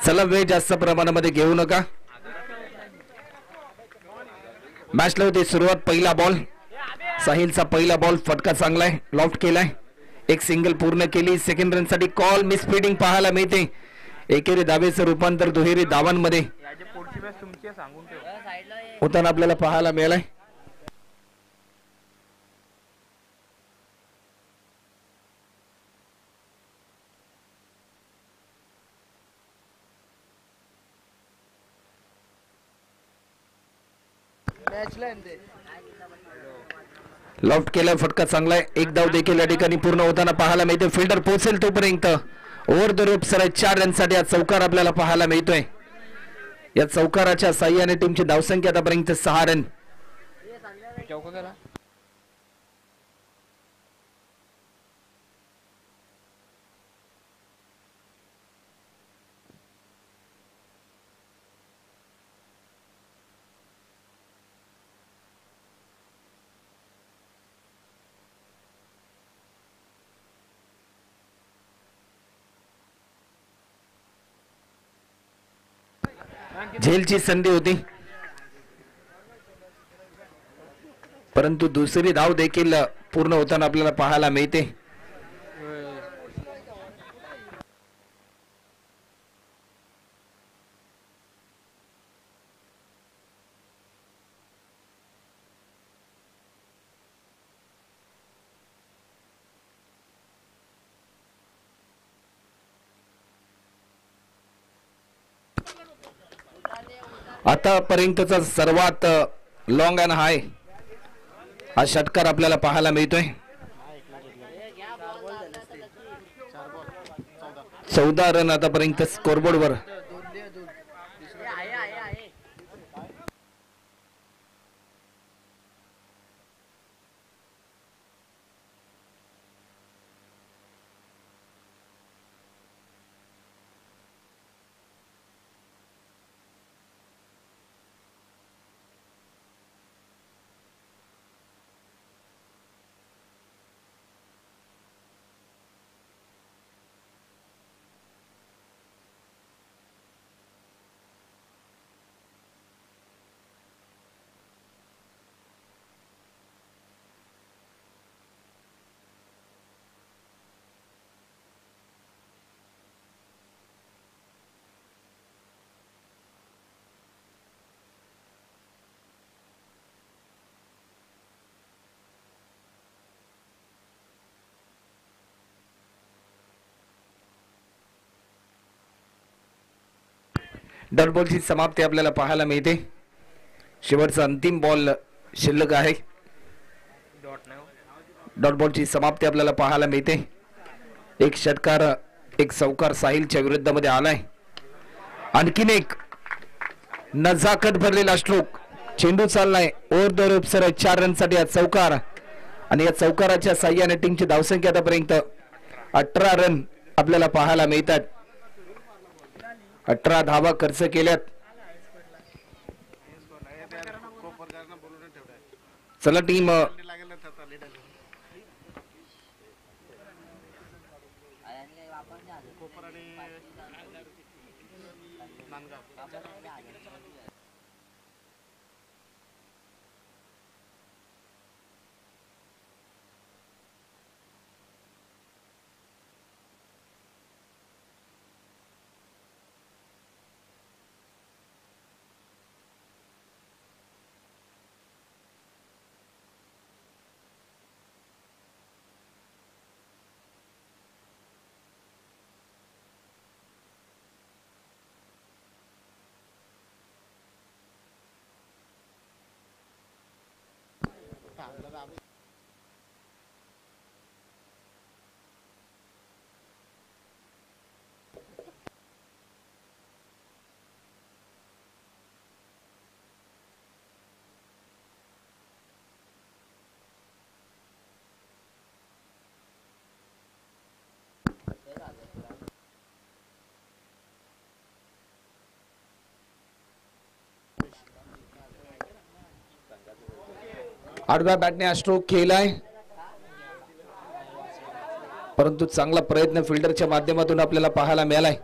चला वेळ जास्त प्रमाणामध्ये घेऊ नका. मॅचला होती सुरुवात. पहिला बॉल साहिलचा पहिला बॉल फटका चांगला आहे, लॉफ्ट केलाय, एक सिंगल पूर्ण केली. सेकंड रन साठी कॉल, मिसफिडिंग पाहायला मिळते. एकेरी धावेचं रूपांतर दुहेरी धावांमध्ये होताना आपल्याला पाहायला मिळालंय. लॉफ्ट केलाय, फटका चांगला आहे, एक धाव देखील या ठिकाणी पूर्ण होताना पाहायला मिळते. फिल्डर पोहोचेल तोपर्यंत ओव्हर द रोप सरळ 4 रनसाठी हा चौकार आपल्याला पाहायला मिळतोय. या चौकाराच्या साह्याने टीमची धावसंख्या आतापर्यंत 6 रन. झेलची संधी होती, परंतु दुसरी धाव देखील पूर्ण होताना आपल्याला पाहायला मिळते. आतापर्यंतचा सर्वात लॉंग अँड हाय हा षटकार आपल्याला पाहायला मिळतोय. 14 रन आतापर्यंत स्कोरबोर्डवर. डॉट बॉलची समाप्ती आपल्याला पाहायला मिळते. शेवटचा अंतिम बॉल शिल्लक आहे. डॉट बॉलची समाप्ती आपल्याला पाहायला मिळते. एक षटकार, एक चौकार साहिलच्या विरुद्धमध्ये आलाय. आणखीन एक नजाकत भरलेला स्ट्रोक, चेंडू चाललाय ओव्हर द रोप सरळ 4 रनसाठी हा चौकार. आणि या चौकाराच्या साह्याने टीमची धावसंख्या आतापर्यंत 18 रन आपल्याला पाहायला मिळतात. 18 धावा खर्च केल्यात. चला टीम आडव्या बॅटने स्ट्रोक केलाय, परंतु चांगला प्रयत्न फिल्डरच्या माध्यमातून आपल्याला पाहायला मिळालाय.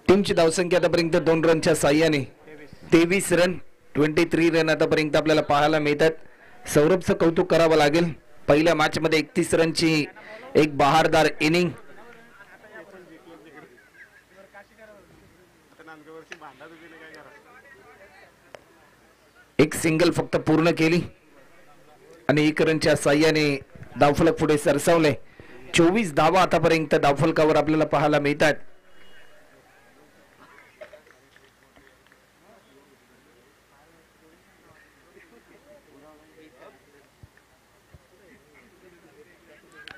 टीमची धावसंख्या आतापर्यंत 2 रनच्या साह्याने 23 रन 23 रन आतापर्यंत आपल्याला पाहायला मिळतात। सौरभचं कौतुक करावं लागेल, पहिल्या मॅच मध्ये 31 रनची एक बहारदार इनिंग, एक सिंगल फक्त पूर्ण केली आणि 1 रनच्या साह्याने धावफलक पुढे सरसावले। 24 धावा आतापर्यंत धावफलकावर आपल्याला पाहायला मिळतात।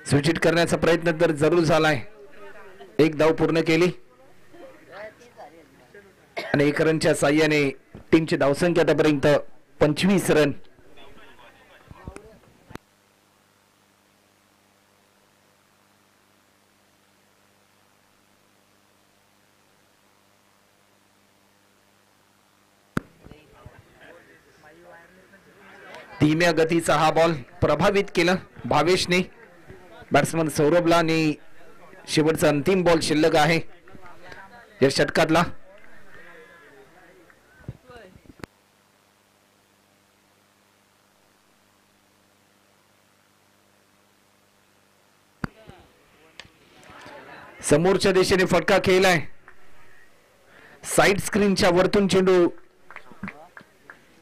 स्विच करण्याचा प्रयत्न तर जरूर झालाय, एक धाव पूर्ण केली आणि 1 रनच्या साह्याने टीमची धावसंख्या आतापर्यंत 25 रन। धीम्या गतीचा हा बॉल प्रभावित केला भावेशने बॅट्समन सौरभला आणि शेवटचा अंतिम बॉल शिल्लक आहे या षटकातला। समोरच्या दिशेने फटका खेळलाय, साइड स्क्रीनच्या वरतून चेंडू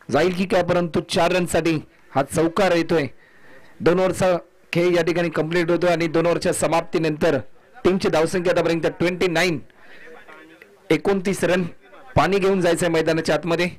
जाईल की काय, परंतु 4 रनसाठी हा चौकार येतोय। 2 ओव्हरचा खेळ या ठिकाणी कंप्लीट होतोय आणि 2 ओव्हरच्या समाप्तीनंतर टीमची धावसंख्या आतापर्यंत 29, 29 रन। पाणी घेऊन जायचंय मैदानाच्या आतमध्ये।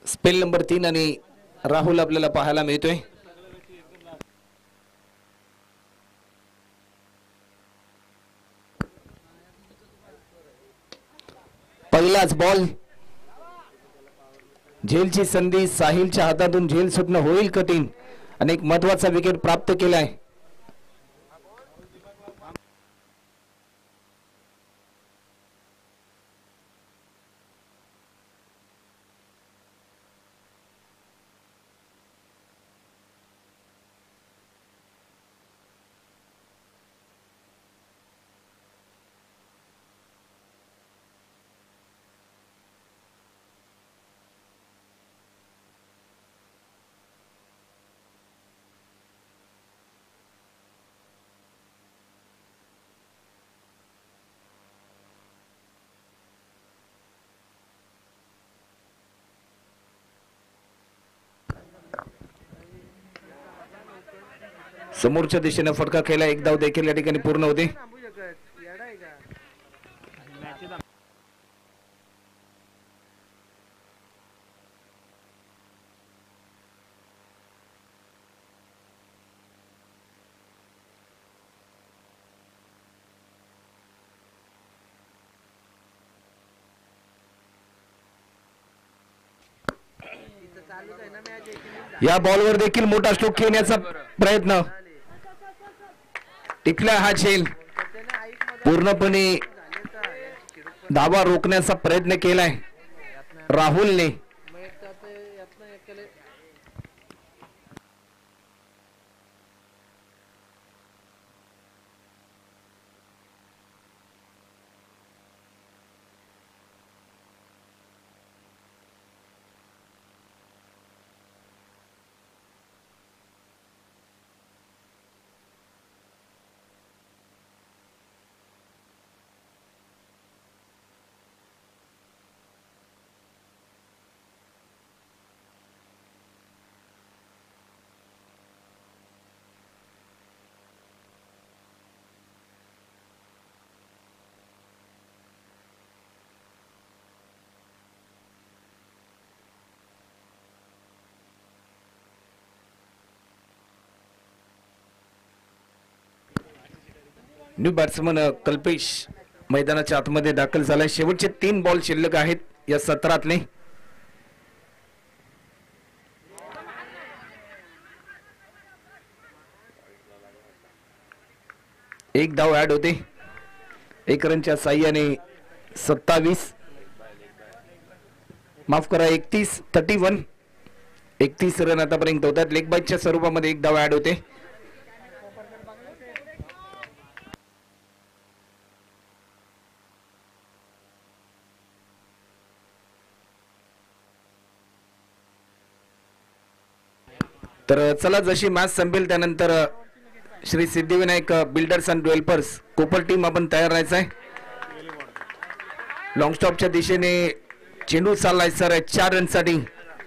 स्पेल नंबर 3 आणि राहुल आपल्याला पाहायला मिळतोय। पहिलाच बॉल, झेलची संधी, साहिलच्या हातातून झेल सुटणं होईल कठीण आणि एक महत्वाचा विकेट प्राप्त केलाय। समोरच्या दिशेने फटका खेळला, एक धाव देखील या ठिकाणी पूर्ण होते। या बॉलवर देखील मोठा स्ट्रोक खेळण्याचा प्रयत्न, टिकला हा झेल, पूर्णपणे धावा रोखण्याचा प्रयत्न केलाय राहुलने। न्यू बॅट्समन कल्पेश मैदानाच्या आतमध्ये दाखल झालाय. शेवटचे 3 बॉल शिल्लक आहेत या सत्रातले. एक धाव ऍड होते. 1 रनच्या साह्याने 27 माफ करा 31 31 रन आतापर्यंत होतात. लेग बाईटच्या स्वरूपामध्ये 1 धाव ऍड होते. तर चला जशी मॅच संपेल त्यानंतर Shri Siddhivinayak builders and developers Kopar team आपण तयार राहायचं आहे. लॉंग स्टॉपच्या दिशेने चेंडू चाललाय सर 4 रनसाठी.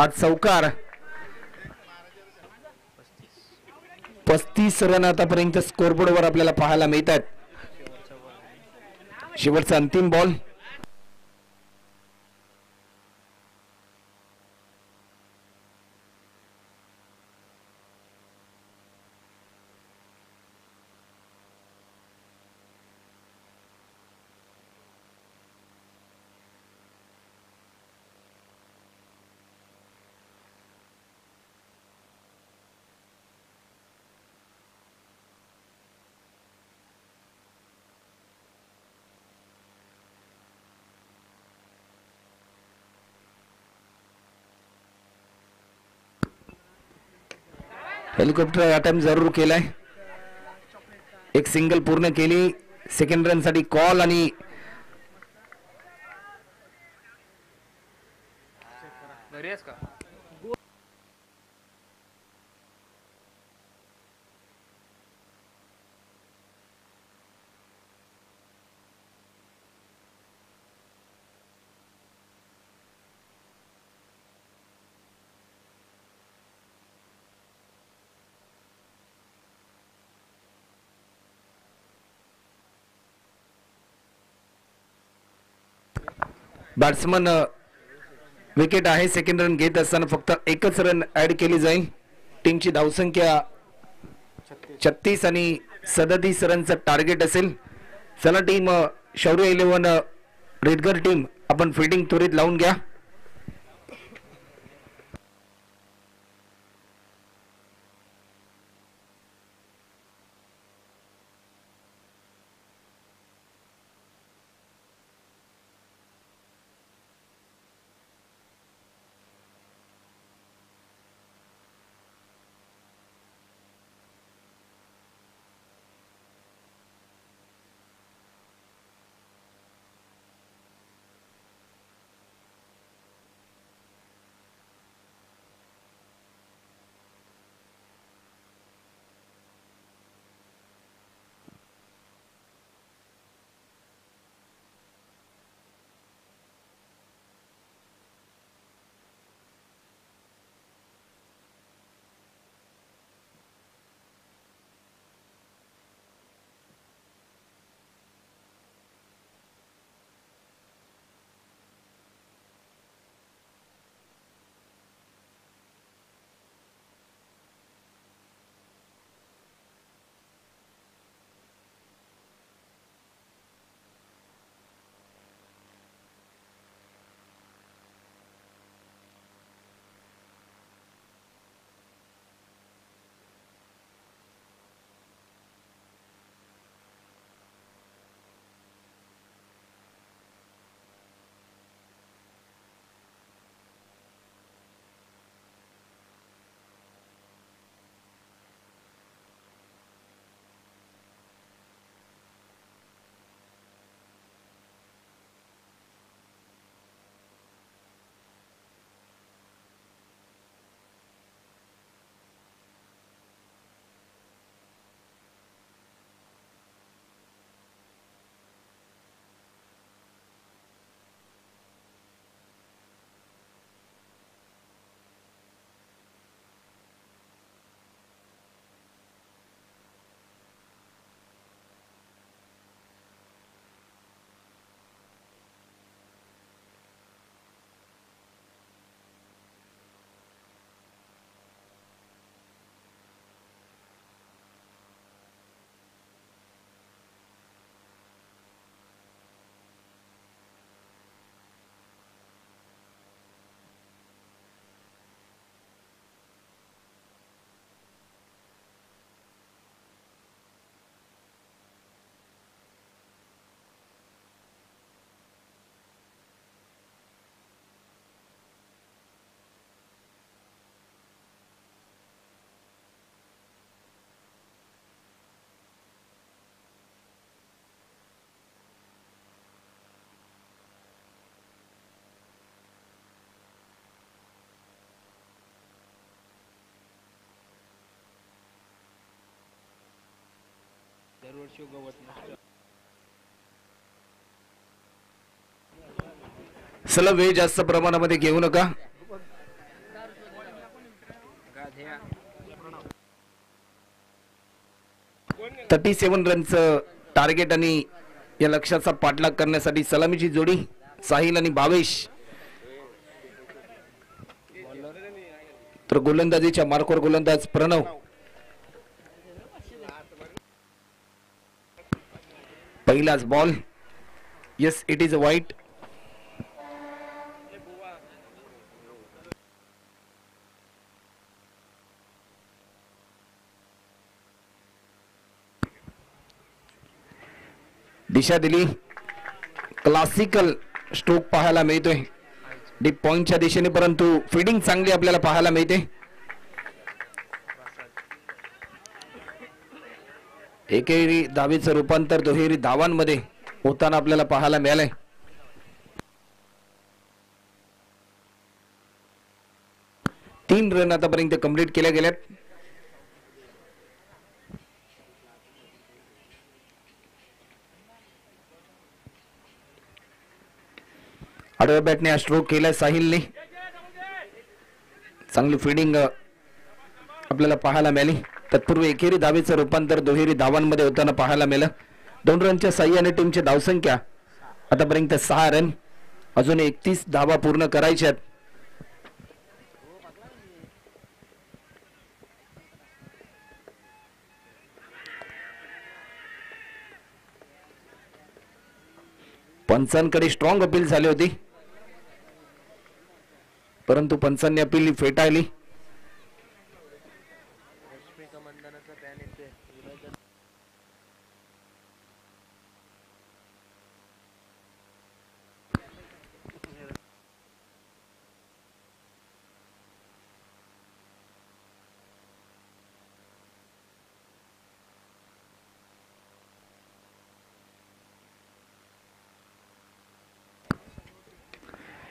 आज चौकार. 35 रन आतापर्यंत स्कोरबोर्डवर आपल्याला पाहायला मिळतात. शेवटचा अंतिम बॉल. हेलिकॉप्टर अटेम्प्ट जरूर केलाय. एक सिंगल पूर्ण केली. सेकंड रन साठी कॉल आणि बॅट्समन विकेट आहे. सेकंड रन घेत असताना फक्त 1च रन ऍड केली जाईल. टीमची धावसंख्या 36 आणि 37 रनचं टार्गेट असेल. चला टीम शौर्य 11 रेडगर टीम आपण फिल्डिंग त्वरित लावून घ्या. चला वेळ जास्त प्रमाणामध्ये घेऊ नका. 37 रनचं टार्गेट आणि या लक्ष्याचा पाठलाग करण्यासाठी सलामीची जोडी साहिल आणि भावेश. तर गोलंदाजीच्या मार्कवर गोलंदाज प्रणव. पहिलाच ball. Yes, it is a वाईट. दिशा दिली. क्लासिकल स्ट्रोक पाहायला मिळतोय डीप पॉइंटच्या दिशेने, परंतु फिडिंग चांगली आपल्याला पाहायला मिळते. एकेरी धावेचं रूपांतर दुहेरी धावांमध्ये होताना आपल्याला पाहायला मिळालंय. तीन रन आतापर्यंत कंप्लीट केल्या गेल्यात. आडव्या बॅटने हा स्ट्रोक केलाय साहिलने. चांगली फिडिंग आपल्याला पाहायला मिळाली. तत्पूर्वी एकेरी धावेचं रूपांतर दुहेरी धावांमध्ये होताना पाहायला मिळालं. 2 रनच्या साह्याने टीमची धावसंख्या आतापर्यंत 6 रन. अजून 31 धावा पूर्ण करायच्यात. पंचांकडे स्ट्रॉंग अपील झाली होती, परंतु पंचांनी अपील फेटाळली.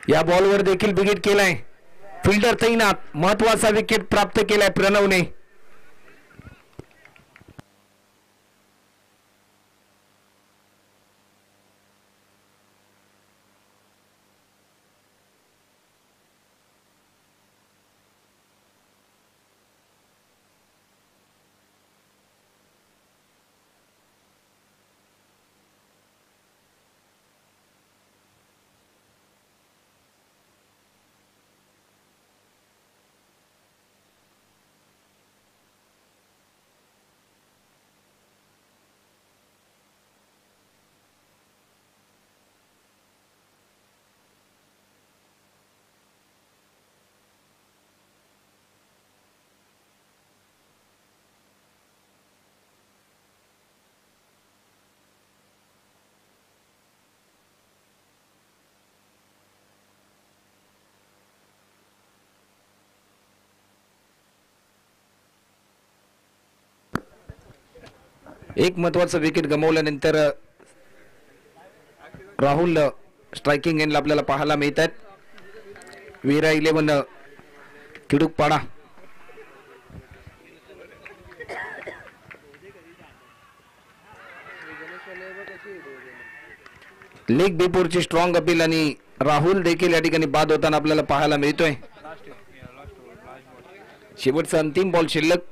या बॉलवर देखील विकेट केलाय. फिल्डर तैनात. महत्वाचा विकेट प्राप्त केलाय प्रणवने. एक महत्वाचं विकेट गमावल्यानंतर राहुल स्ट्रायकिंग एंडला आपल्याला पाहायला मिळत आहेत. वीरा 11 किडुकपाडा. लेग बिफोरची स्ट्रॉंग अपील आणि राहुल देखील या ठिकाणी बाद होताना आपल्याला पाहायला मिळतोय. शेवटचा अंतिम बॉल शिल्लक.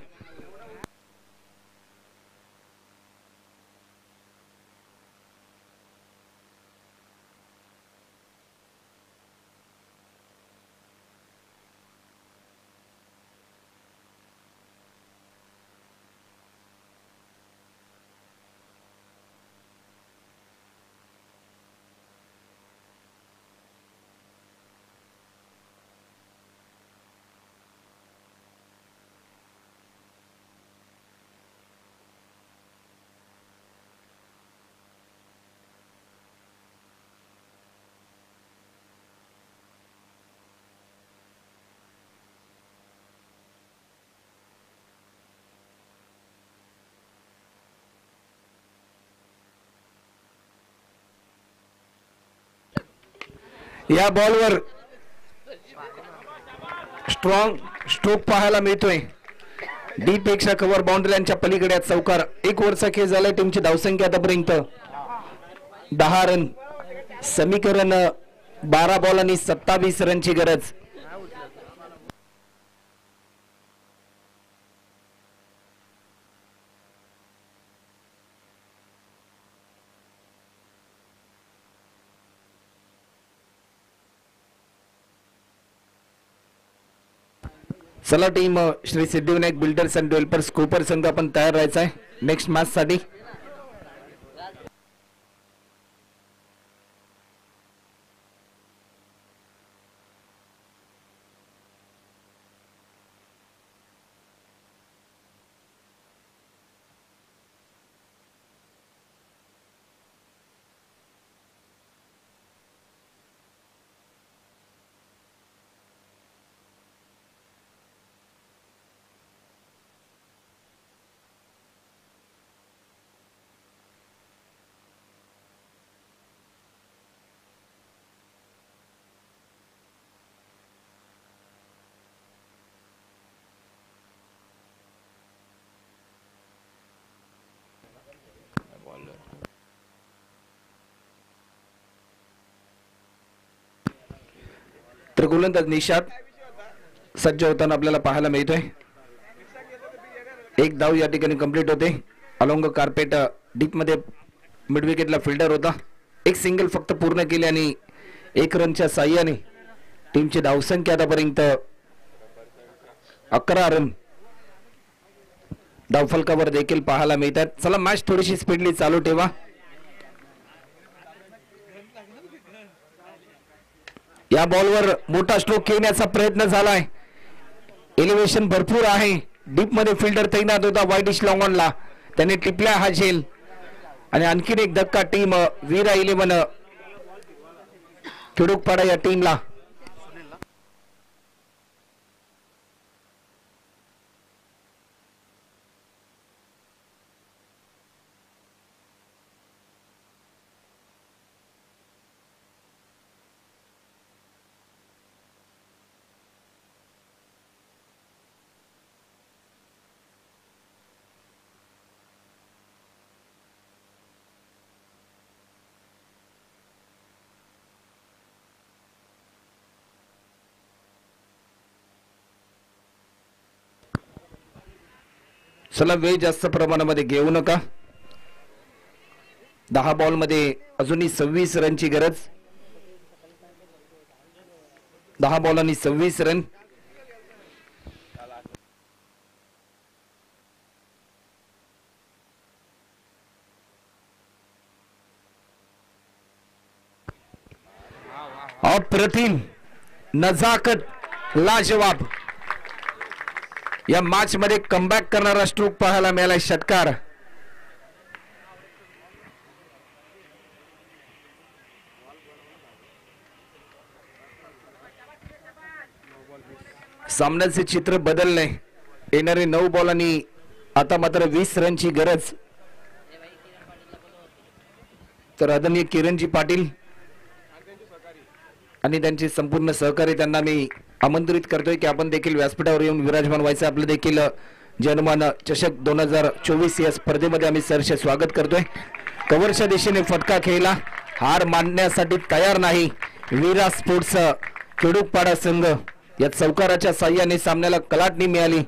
या बॉलवर स्ट्रॉंग स्ट्रोक पाहायला मिळतोय. डी पेक्षा कव्हर बाउंड्री लाईनच्या पलीकडे चौकार. 1 ओव्हरचा खेळ झालाय. टीमची धावसंख्या आतापर्यंत 10 रन. समीकरण 12 बॉल आणि 27 रनची गरज. चला team Shri Siddhivinayak builders and developers Kopar संघ आपण तयार राहायचा आहे नेक्स्ट मॅच साठी. तर गोलंदाज निशाद सज्ज होताना आपल्याला पाहायला मिळतोय. 1 धाव या ठिकाणी कंप्लीट होते. अलोंग कार्पेट डीप मध्ये मिड विकेटला फिल्डर होता. 1 सिंगल फक्त पूर्ण केले आणि 1 रनच्या साह्याने टीमची धावसंख्या आतापर्यंत 11 रन. धावफलकावर देखील पाहायला मिळतात. चला मॅच थोडीशी स्पीडली चालू ठेवा. या बॉलवर मोठा स्ट्रोक घेण्याचा प्रयत्न झालाय. एलिव्हेशन भरपूर आहे. डीप मध्ये फिल्डर तैनात होता वाईडिश लॉंग ऑनला. त्याने टिपला हा झेल आणि आणखीन एक धक्का टीम वीरा 11 खिडूकपाडा या टीमला. चला वेळ जास्त प्रमाणामध्ये घेऊ नका. 10 बॉल मध्ये अजूनही 26 रनची गरज. 10 बॉल आणि 26 रन. अप्रतिम नजाकत लाजवाब. या मॅच मध्ये कमबॅक करणारा स्ट्रोक पाहायला मिळाला. षटकार. सामन्याचे चित्र बदलले. येणारे 9 बॉल आणि आता मात्र 20 रनची गरज. तर आदरणीय किरणजी पाटील आणि त्यांचे संपूर्ण सहकारी त्यांना मी आमंत्रित करतोय की आपण देखील व्यासपीठावर येऊन विराजमान व्हायचं. आपलं देखील जनमान चषक 2024 या स्पर्धेमध्ये आम्ही सरसे स्वागत करतोय. कव्हरच्या दिशेने फटका खेळला. हार मानण्यासाठी तयार नाही वीरा स्पोर्ट्स खिडूकपाडा संघ. या चौकाराच्या साह्याने सामन्याला कलाटणी मिळाली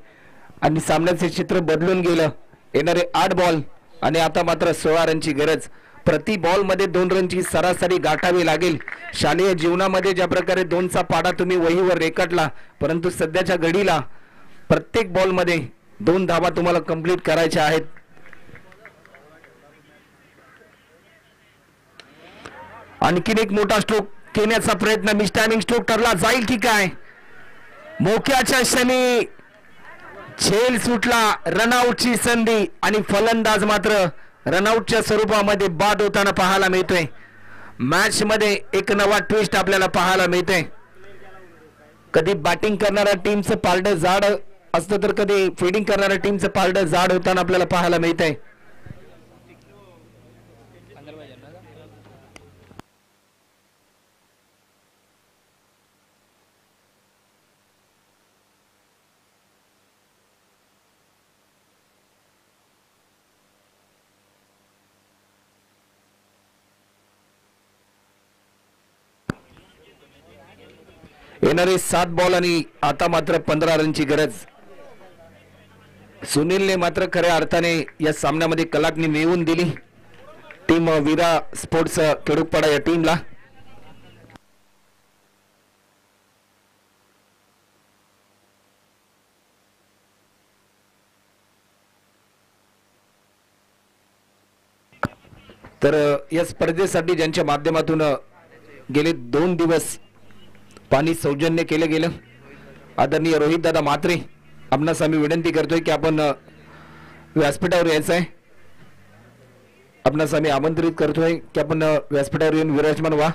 आणि सामन्याचे चित्र बदलून गेलं. येणारे 8 बॉल आणि आता मात्र 16 रनची गरज. प्रति बॉल मध्ये 2 रनची सरासरी गाठावी लागेल. शालेय जीवनामध्ये ज्या प्रकारे 2चा पाडा तुम्ही वहीवर रेखाटला, परंतु सध्याच्या घडीला प्रत्येक बॉल मध्ये 2 धावा तुम्हाला कंप्लीट करायच्या आहेत. आणखीन एक मोठा स्ट्रोक घेण्याचा प्रयत्न. मिसटायमिंग स्ट्रोक ठरला जाईल की काय. मोक्याच्या क्षणी झेल सुटला. रनआउटची संधी आणि फलंदाज मात्र रनआउटच्या स्वरूपामध्ये बाद होताना पाहायला मिळतोय. मॅच मध्ये एक नवा ट्विस्ट आपल्याला पाहायला मिळतोय. कधी बॅटिंग करणाऱ्या टीमचं पारडं जाड असतं तर कधी फिल्डिंग करणाऱ्या टीमचं पारडं जाड होताना आपल्याला पाहायला मिळतंय. येणारे 7 बॉल आणि आता मात्र 15 रनची गरज. सुनीलने मात्र खऱ्या अर्थाने या सामन्यामध्ये कलाटणी मिळवून दिली टीम वीरा स्पोर्ट्स केडुकपाडा या टीमला. तर या स्पर्धेसाठी ज्यांच्या माध्यमातून गेले 2 दिवस पाणी सौजन्य केलं गेलं आदरणीय रोहित दादा म्हात्रे, आपणास आम्ही विनंती करतोय की आपण व्यासपीठावर यायचं आहे. आपणास आम्ही आमंत्रित करतोय की आपण व्यासपीठावर येऊन विराजमान व्हा.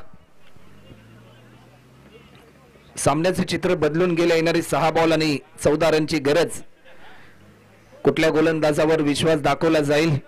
सामन्याचे चित्र बदलून गेले. येणारे 6 बॉल आणि 14 रनची गरज. कुठल्या गोलंदाजावर विश्वास दाखवला जाईल.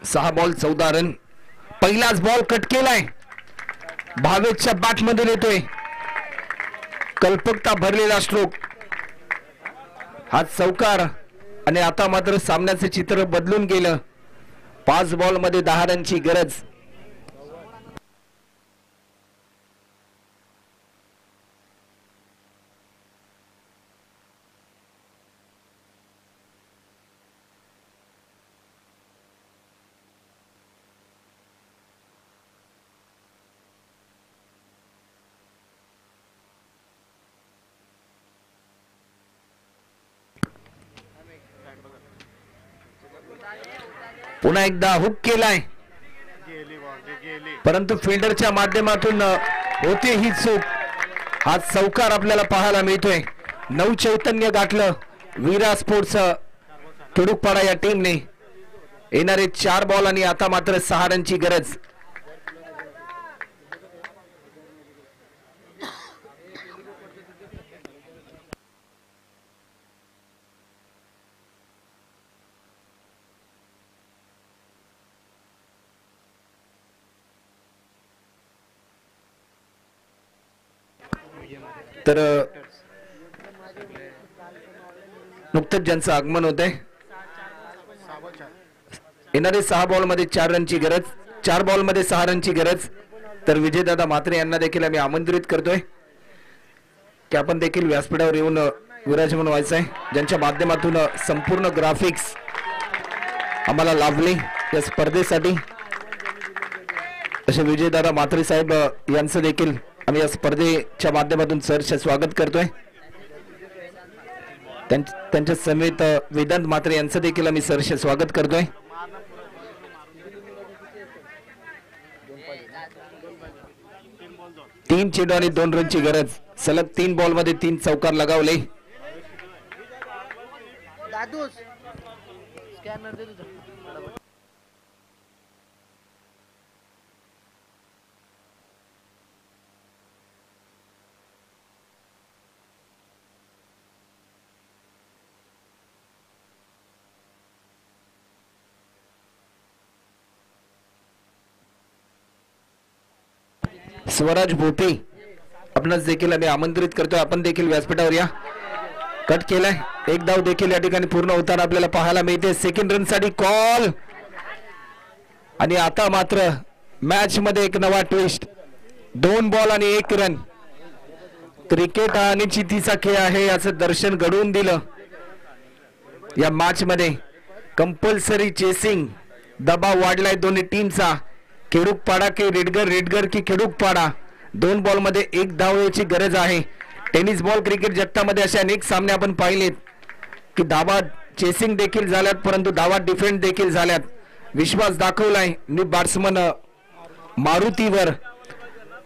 सहा बॉल 14 रन. पहिलाच बॉल कट केलाय. भावेशच्या बॅट मध्ये येतोय. कल्पकता भरलेला स्ट्रोक. हा चौकार आणि आता मात्र सामन्याचे चित्र बदलून गेलं. 5 बॉल मध्ये 10 रनची गरज. पुन्हा एकदा हुक केलाय परंतु फिल्डरच्या माध्यमातून होते ही चूक. हा चौकार आपल्याला पाहायला मिळतोय. नऊ चैतन्य गाठलं वीरा स्पोर्ट्स केडुकपाडा या टीमने. येणारे 4 बॉल आणि आता मात्र 6 रनची गरज. तर नुकतंच ज्यांचं आगमन होतंय. येणारे 6 बॉल मध्ये 4 रनची गरज. 4 बॉल मध्ये 6 रनची गरज. तर विजयदादा म्हात्रे यांना देखील आम्ही आमंत्रित करतोय की आपण देखील व्यासपीठावर येऊन विराजमान व्हायचं आहे. ज्यांच्या माध्यमातून संपूर्ण ग्राफिक्स आम्हाला लाभले या स्पर्धेसाठी असे विजयदादा म्हात्रे साहेब यांचं देखील आम्ही या स्पर्धेच्या माध्यमातून सहर्ष स्वागत करतोय. त्यांच्या समेत वेदांत म्हात्रे यांचं देखील आम्ही सहर्ष स्वागत करतोय. तीन चेंडू आणि 2 रनची गरज. सलग 3 बॉल मध्ये 3 चौकार लगावले. स्वराज भोपी आपणास देखील आम्ही आमंत्रित करतोय. आपण देखील व्यासपीठावर या. कट केलाय. एक धाव देखील या ठिकाणी पूर्ण होताना आपल्याला पाहायला मिळते. सेकंड रन साठी कॉल आणि आता मात्र मॅच मध्ये एक नवा ट्विस्ट. 2 बॉल आणि 1 रन. क्रिकेट हा अनिश्चितीचा खेळ आहे याचं दर्शन घडवून दिलं या मॅच मध्ये. कंपल्सरी चेसिंग, दबाव वाढलाय दोन्ही टीमचा. खेडूकपाडा की रेडगर, रेडगर की खेडूकपाडा. 2 बॉल मध्ये 1 धाव याची गरज आहे. टेनिस बॉल क्रिकेट जगतामध्ये असे अनेक सामने आपण पाहिलेत की धावा चेसिंग देखील झाल्यात, परंतु धावा डिफेंड देखील झाल्यात. विश्वास दाखवलाय न्यू बॅट्समन मारुतीवर.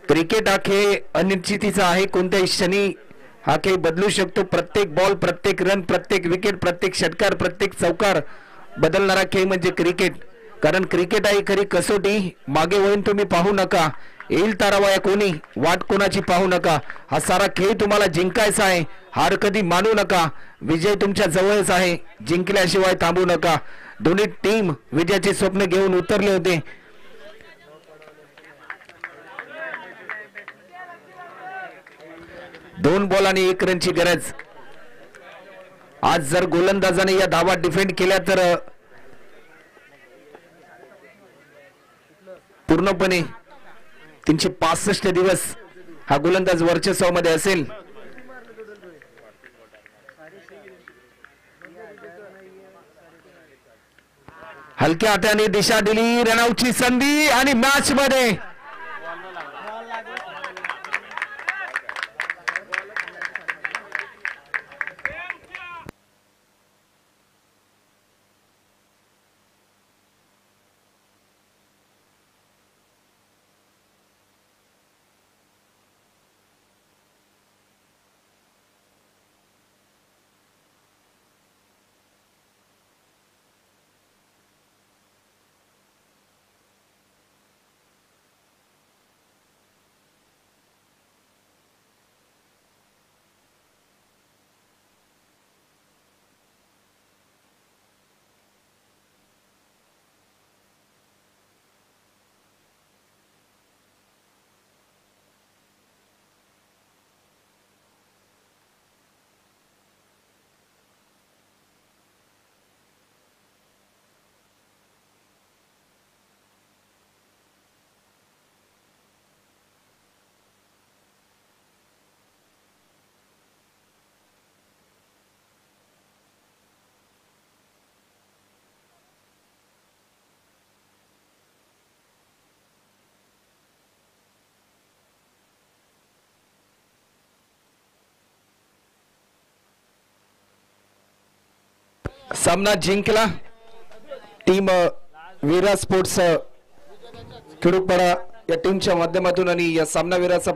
क्रिकेट हा खेळ अनिश्चितीचा आहे. कोणत्याही क्षणी हा खेळ बदलू शकतो. प्रत्येक बॉल, प्रत्येक रन, प्रत्येक विकेट, प्रत्येक षटकार, प्रत्येक चौकार बदलणारा खेळ म्हणजे क्रिकेट. कारण क्रिकेट आहे खरी कसोटी. मागे वळून तुम्ही पाहू नका, येईल तारावाया कोणी, वाट कोणाची पाहू नका. हा सारा खेळ तुम्हाला जिंकायचा आहे. हार कधी मानू नका. विजय तुमच्या जवळच आहे. जिंकल्याशिवाय थांबू नका. दोन्ही टीम विजयाचे स्वप्न घेऊन उतरले होते. दोन बॉल आणि 1 रनची गरज. आज जर गोलंदाजाने या धावा डिफेंड केल्या तर पूर्णपणे 365 दिवस हा गोलंदाज वर्चस्वामध्ये असेल. हलक्या हाताने दिशा दिली, रनआउटची संधी आणि मॅच मध्ये सामना जिंकला टीम वीरा स्पोर्ट्स खेडूकपाडा या टीमच्या माध्यमातून. आणि या सामनावीराचा